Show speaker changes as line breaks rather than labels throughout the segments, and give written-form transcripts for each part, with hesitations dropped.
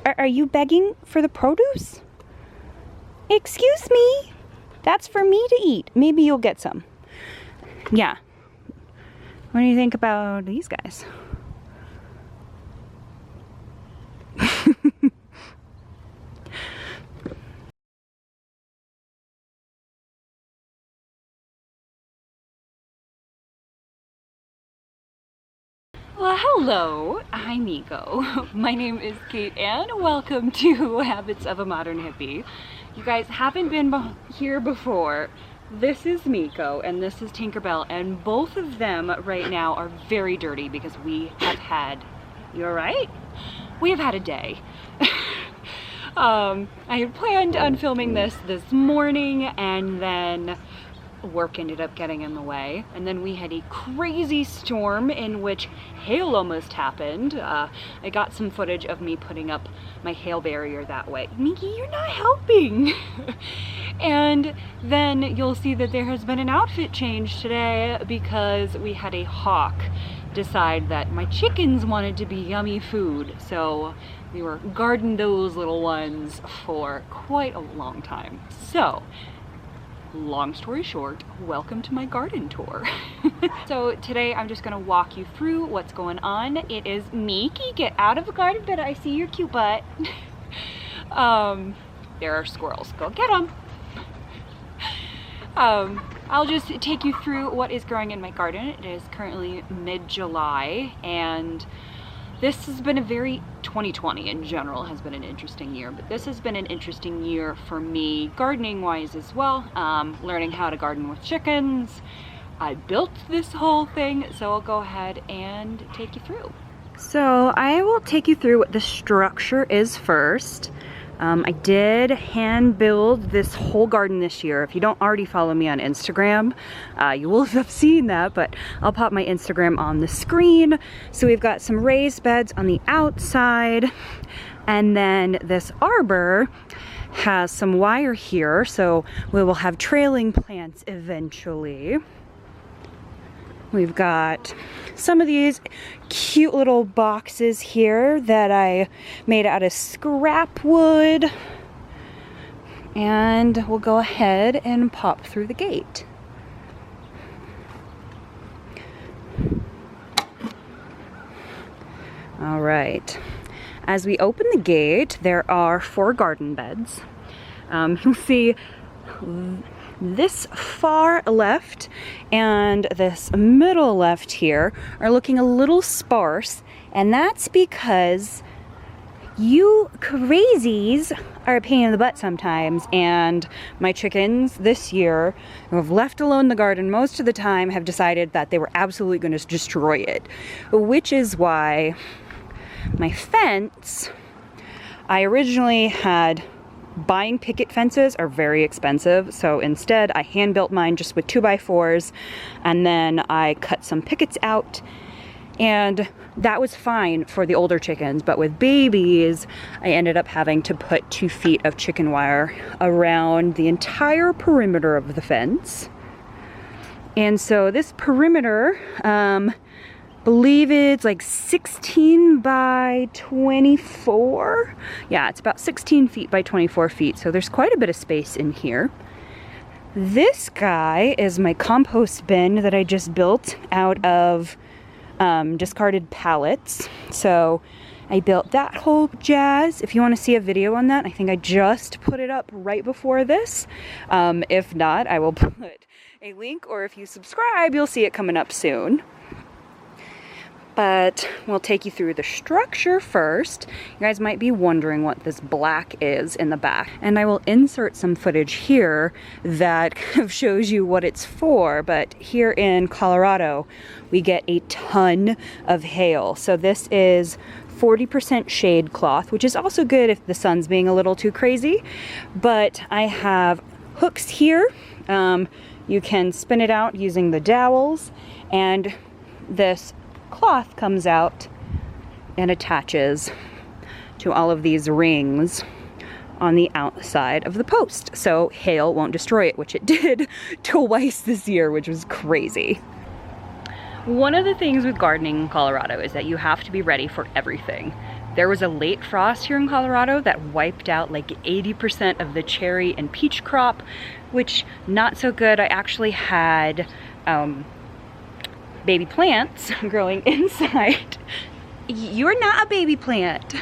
Are you begging for the produce? Excuse me. That's for me to eat. Maybe you'll get some. Yeah. What do you think about these guys? Well, hello, I'm Miko. My name is Kate and welcome to Habits of a Modern Hippie. You guys haven't been here before. This is Miko and this is Tinkerbell, and both of them right now are very dirty because we have had, you alright? We have had a day. I had planned on filming this morning and then work ended up getting in the way, and then we had a crazy storm in which hail almost happened. I got some footage of me putting up my hail barrier that way. Miki, you're not helping. And then you'll see that there has been an outfit change today because we had a hawk decide that my chickens wanted to be yummy food, so we were guarding those little ones for quite a long time. So long story short, welcome to my garden tour. So today I'm just gonna walk you through what's going on. It is Miki, get out of the garden bed, I see your cute butt. There are squirrels, go get them. I'll just take you through what is growing in my garden. It is currently mid-July and this has been a very 2020 in general has been an interesting year, but this has been an interesting year for me gardening wise as well. Learning how to garden with chickens. I built this whole thing, so I'll go ahead and take you through. So I will take you through what the structure is first. I did hand build this whole garden this year. If you don't already follow me on Instagram, you will have seen that, but I'll pop my Instagram on the screen. So we've got some raised beds on the outside, and then this arbor has some wire here, so we will have trailing plants eventually. We've got some of these cute little boxes here that I made out of scrap wood. And we'll go ahead and pop through the gate. All right. As we open the gate, there are 4 garden beds. You'll see this far left and this middle left here are looking a little sparse, and that's because you crazies are a pain in the butt sometimes, and my chickens this year, who have left alone the garden most of the time, have decided that they were absolutely going to destroy it, which is why my fence, I originally had buying picket fences are very expensive, so instead I hand built mine just with 2x4s, and then I cut some pickets out, and that was fine for the older chickens, but with babies I ended up having to put 2 feet of chicken wire around the entire perimeter of the fence. And so this perimeter, believe it's like 16 by 24. Yeah, it's about 16 feet by 24 feet. So there's quite a bit of space in here. This guy is my compost bin that I just built out of discarded pallets. So I built that whole jazz. If you want to see a video on that, I think I just put it up right before this. If not, I will put a link, or if you subscribe, you'll see it coming up soon. But we'll take you through the structure first. You guys might be wondering what this black is in the back. And I will insert some footage here that kind of shows you what it's for. But here in Colorado, we get a ton of hail. So this is 40% shade cloth, which is also good if the sun's being a little too crazy. But I have hooks here. You can spin it out using the dowels, and this cloth comes out and attaches to all of these rings on the outside of the post, so hail won't destroy it, which it did twice this year, which was crazy. One of the things with gardening in Colorado is that you have to be ready for everything. There was a late frost here in Colorado that wiped out like 80% of the cherry and peach crop, which not so good. I actually had baby plants growing inside. You're not a baby plant,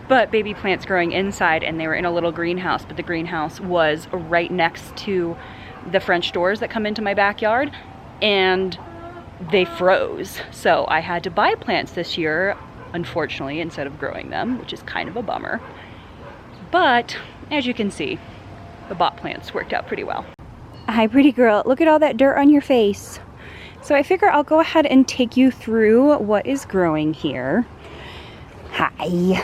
but baby plants growing inside, and they were in a little greenhouse, but the greenhouse was right next to the French doors that come into my backyard, and they froze. So I had to buy plants this year, unfortunately, instead of growing them, which is kind of a bummer. But as you can see, the bought plants worked out pretty well. Hi, pretty girl. Look at all that dirt on your face. So I figure I'll go ahead and take you through what is growing here. Hi.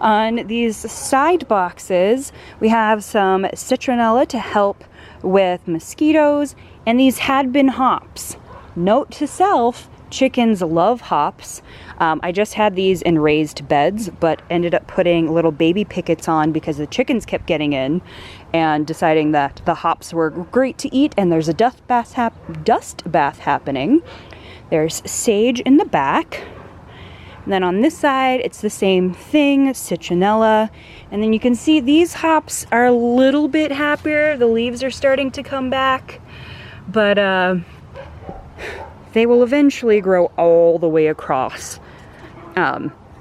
On these side boxes, we have some citronella to help with mosquitoes, and these had been hops. Note to self, chickens love hops. I just had these in raised beds, but ended up putting little baby pickets on because the chickens kept getting in and deciding that the hops were great to eat, and there's a dust bath happening. There's sage in the back. And then on this side, it's the same thing, citronella. And then you can see these hops are a little bit happier. The leaves are starting to come back, but they will eventually grow all the way across.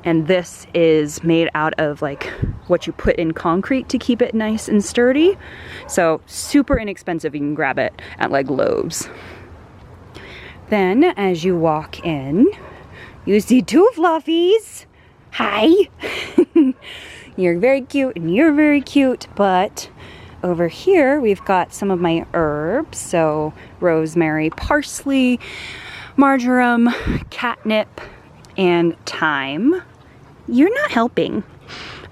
And this is made out of like what you put in concrete to keep it nice and sturdy. So super inexpensive. You can grab it at like Lowe's. Then as you walk in, you see two fluffies. Hi. You're very cute and you're very cute, but over here we've got some of my herbs. So rosemary, parsley, marjoram, catnip, and thyme. You're not helping.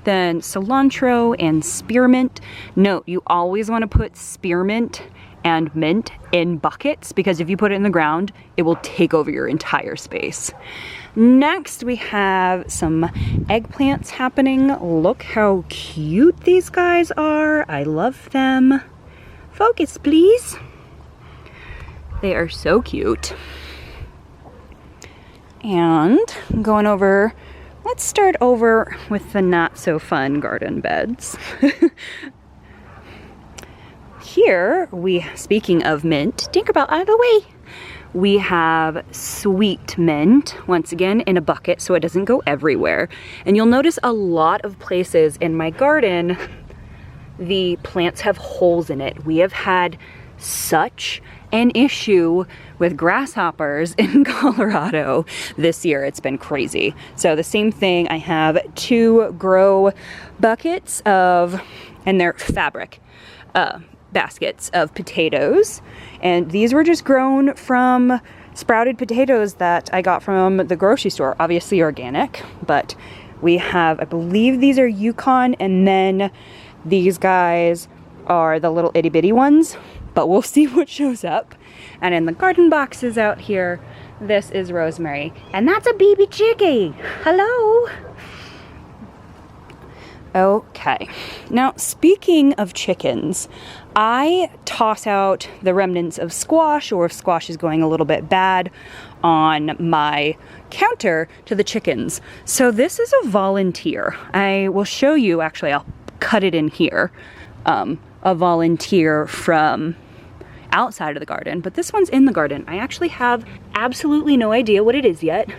Then cilantro and spearmint. Note, you always want to put spearmint and mint in buckets, because if you put it in the ground, it will take over your entire space. Next, we have some eggplants happening. Look how cute these guys are. I love them. Focus, please. They are so cute. And going over, let's start over with the not so fun garden beds. Here speaking of mint, Tinkerbell out of the way. We have sweet mint, once again in a bucket so it doesn't go everywhere. And you'll notice a lot of places in my garden, the plants have holes in it. We have had such an issue with grasshoppers in Colorado this year. It's been crazy. So the same thing, I have 2 grow buckets of, and they're fabric, baskets of potatoes, and these were just grown from sprouted potatoes that I got from the grocery store, obviously organic, but we have, I believe these are Yukon, and then these guys are the little itty bitty ones, but we'll see what shows up. And in the garden boxes out here, this is rosemary, and that's a baby chickie. Hello. Okay, now speaking of chickens, I toss out the remnants of squash, or if squash is going a little bit bad, on my counter to the chickens. So this is a volunteer. I will show you, actually I'll cut it in here, a volunteer from outside of the garden, but this one's in the garden. I actually have absolutely no idea what it is yet.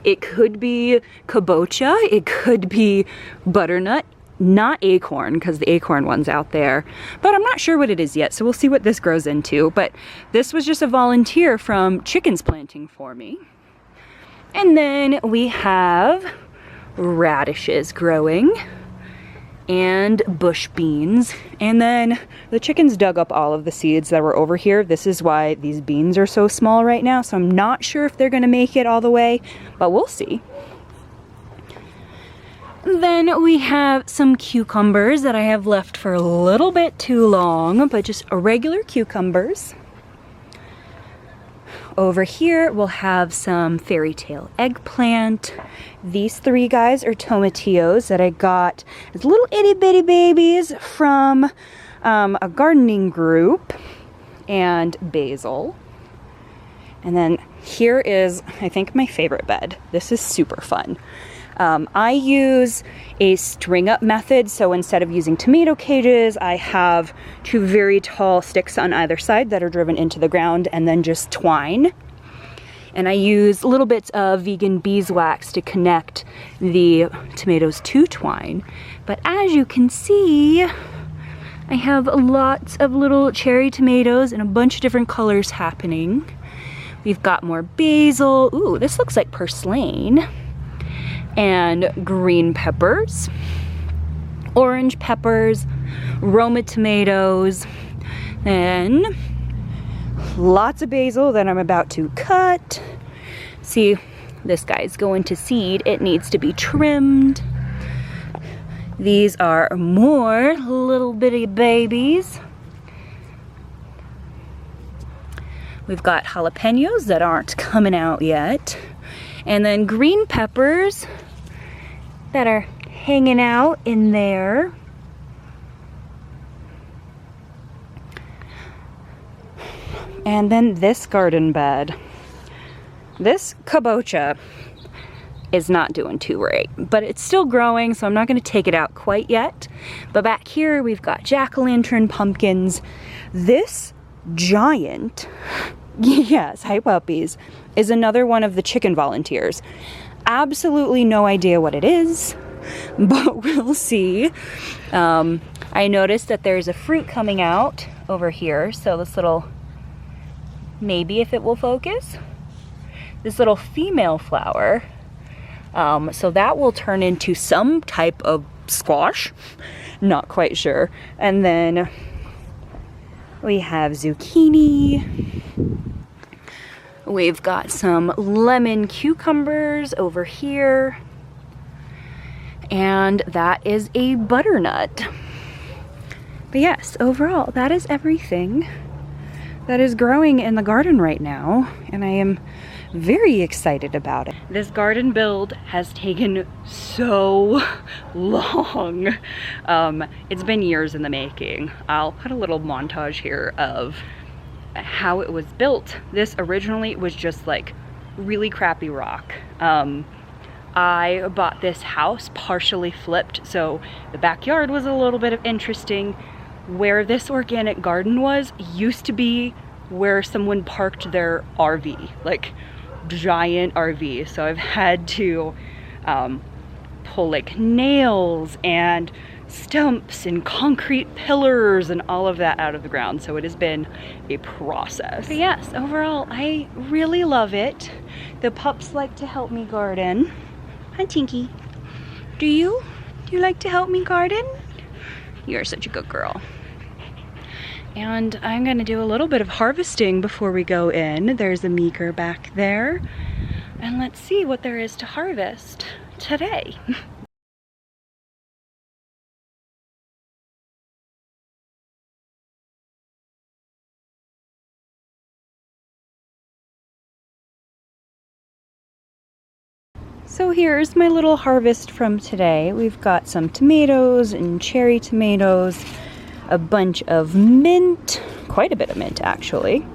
It could be kabocha, it could be butternut, not acorn, because the acorn one's out there, but I'm not sure what it is yet, so we'll see what this grows into. But this was just a volunteer from Chickens Planting for me. And then we have radishes growing, and bush beans, and then the chickens dug up all of the seeds that were over here. This is why these beans are so small right now, so I'm not sure if they're gonna make it all the way, but we'll see. Then we have some cucumbers that I have left for a little bit too long, but just regular cucumbers. Over here we'll have some fairy tale eggplant. These 3 guys are tomatillos that I got as little itty bitty babies from a gardening group, and basil. And then here is, I think, my favorite bed. This is super fun. I use a string up method, so instead of using tomato cages, I have 2 very tall sticks on either side that are driven into the ground and then just twine. And I use little bits of vegan beeswax to connect the tomatoes to twine. But as you can see, I have lots of little cherry tomatoes in a bunch of different colors happening. We've got more basil. Ooh, this looks like purslane. And green peppers, orange peppers, Roma tomatoes, and lots of basil that I'm about to cut. See, this guy's going to seed. It needs to be trimmed. These are more little bitty babies. We've got jalapenos that aren't coming out yet. And then green peppers that are hanging out in there. And then this garden bed. This kabocha is not doing too great, but it's still growing, so I'm not going to take it out quite yet. But back here we've got jack-o'-lantern pumpkins. This giant, yes, hi puppies, is another one of the chicken volunteers. Absolutely no idea what it is, but we'll see. I noticed that there's a fruit coming out over here, so this little, maybe if it will focus, this little female flower, so that will turn into some type of squash, not quite sure. And then we have zucchini. We've got some lemon cucumbers over here. And that is a butternut. But yes, overall, that is everything that is growing in the garden right now. And I am very excited about it. This garden build has taken so long. It's been years in the making. I'll put a little montage here of how it was built. This originally was just like really crappy rock. I bought this house partially flipped, so the backyard was a little bit of interesting. Where this organic garden was used to be where someone parked their RV, like giant RV. So I've had to pull like nails and stumps and concrete pillars and all of that out of the ground. So it has been a process. But yes, overall, I really love it. The pups like to help me garden. Hi, Tinky. Do you? Do you like to help me garden? You're such a good girl. And I'm gonna do a little bit of harvesting before we go in. There's a meeker back there. And let's see what there is to harvest today. So here's my little harvest from today. We've got some tomatoes and cherry tomatoes, a bunch of mint, quite a bit of mint actually.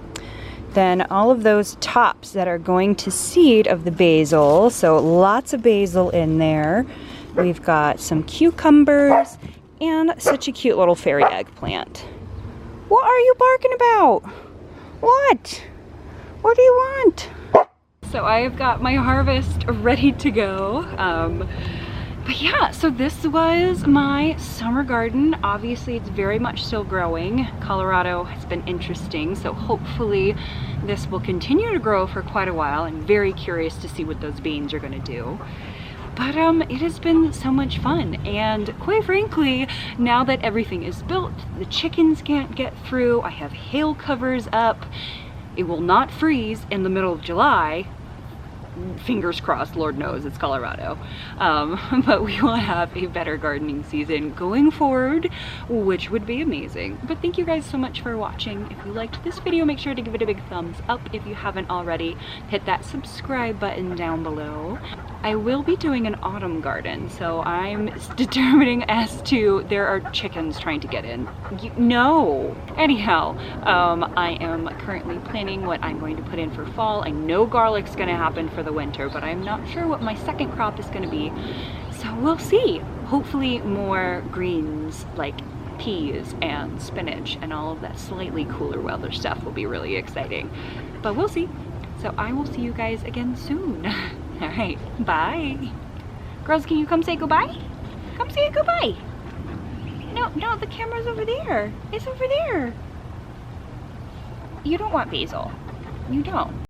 Then all of those tops that are going to seed of the basil, so lots of basil in there. We've got some cucumbers and such a cute little fairy eggplant. What are you barking about? What? What do you want? So I've got my harvest ready to go. But yeah, so this was my summer garden. Obviously, it's very much still growing. Colorado has been interesting, so hopefully this will continue to grow for quite a while. I'm very curious to see what those beans are gonna do. But it has been so much fun, and quite frankly, now that everything is built, the chickens can't get through, I have hail covers up, it will not freeze in the middle of July. Fingers crossed, Lord knows it's Colorado. But we will have a better gardening season going forward, which would be amazing. But thank you guys so much for watching. If you liked this video, make sure to give it a big thumbs up. If you haven't already, hit that subscribe button down below. I will be doing an autumn garden, so I'm determining as to, there are chickens trying to get in. No! Anyhow, I am currently planning what I'm going to put in for fall. I know garlic's gonna happen for the winter, but I'm not sure what my second crop is gonna be. So we'll see. Hopefully more greens like peas and spinach and all of that slightly cooler weather stuff will be really exciting. But we'll see. So I will see you guys again soon. All right, bye. Girls, can you come say goodbye? Come say goodbye. No, the camera's over there. It's over there. You don't want basil. You don't.